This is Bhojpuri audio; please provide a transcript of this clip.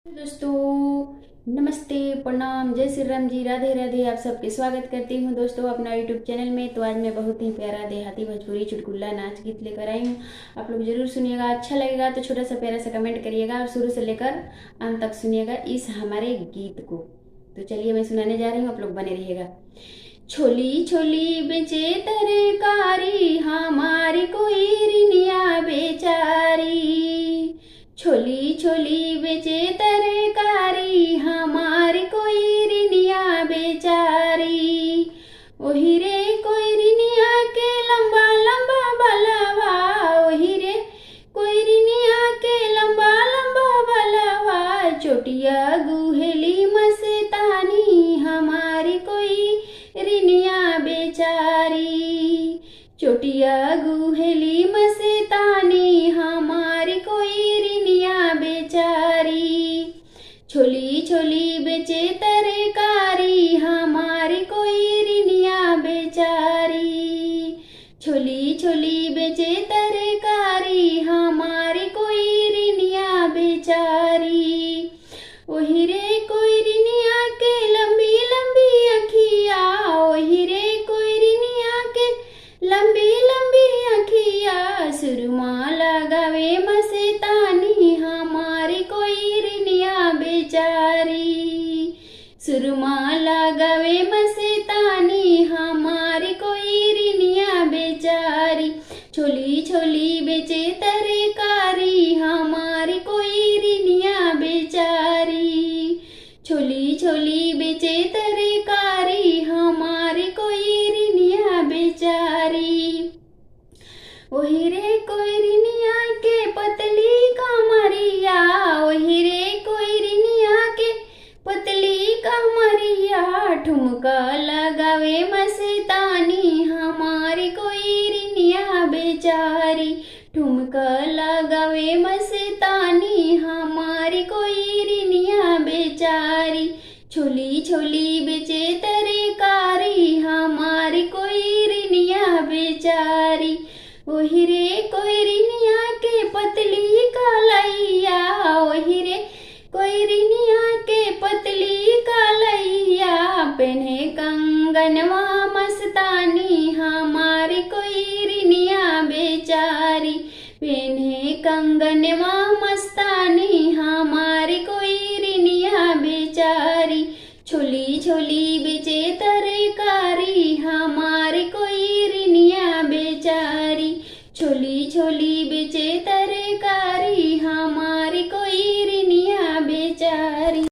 दोस्तों नमस्ते, प्रणाम, जय श्री राम जी, राधे राधे। आप सबके स्वागत करती हूँ दोस्तों अपना यूट्यूब चैनल में। तो आज मैं बहुत ही प्यारा देहाती भोजपुरी चुटकुला नाच गीत लेकर आई हूँ। आप लोग जरूर सुनिएगा। अच्छा लगेगा तो छोटा सा प्यारा सा कमेंट करिएगा और शुरू से लेकर अंत तक सुनिएगा इस हमारे गीत को। तो चलिए मैं सुनाने जा रही हूँ, आप लोग बने रहिएगा। छोली छोली बेचे तरकारी, हमारी कोई रिनिया बेचारी। छोली छोली बेचे तरकारी, हमारी कोई रिनिया बेचारी। ओही रे कोई रिनिया के लंबा लंबा बलवा, ओही रे कोई रिनिया के लंबा लंबा बलवा। चोटिया गुहेली मस्तानी, हमारी कोई रिनिया बेचारी। चोटिया गुहेली मस्तानी, हमारी कोई रिनिया बेचारी। छोली छोली बेचे तरकारी, हमारी कोई रिनिया बेचारी। छोली छोली बेचे तरकारी, हमारी कोई रिनिया बेचारी। ओही रे कोई रिनिया के लंबी लंबी अखिया, ओही रे कोई रिनिया के लंबी लंबी अखिया। सुरमा लगावे मस्तानी, हमारी कोई रिनिया बेचारी। सुरमा लगावे मस्तानी, हमारी कोई रिनिया बेचारी। छोली छोली बेचे तरकारी, हमारी कोई रिनिया बेचारी। छोली छोली बेचे तरकारी, हमारी कोई रिनिया बेचारी। ओही रे कोई रिनिया के पतली कमरिया, ओही रे कोई रिनिया के पतली कमरिया। ठुमका लगावे मस्तानी, हमारी कोई रिनिया बेचारी। ठुमका लगावे मस्तानी, हमारी कोई रिनिया बेचारी। छोली छोली बेचे तरकारी, हमारी कोई रिनिया बेचारी। ओही रे कोई रिनिया के पतली कलैया, ओही रे कोई रिनिया के पतली कलैया। पेन्हे कंगनवा मस्तानी,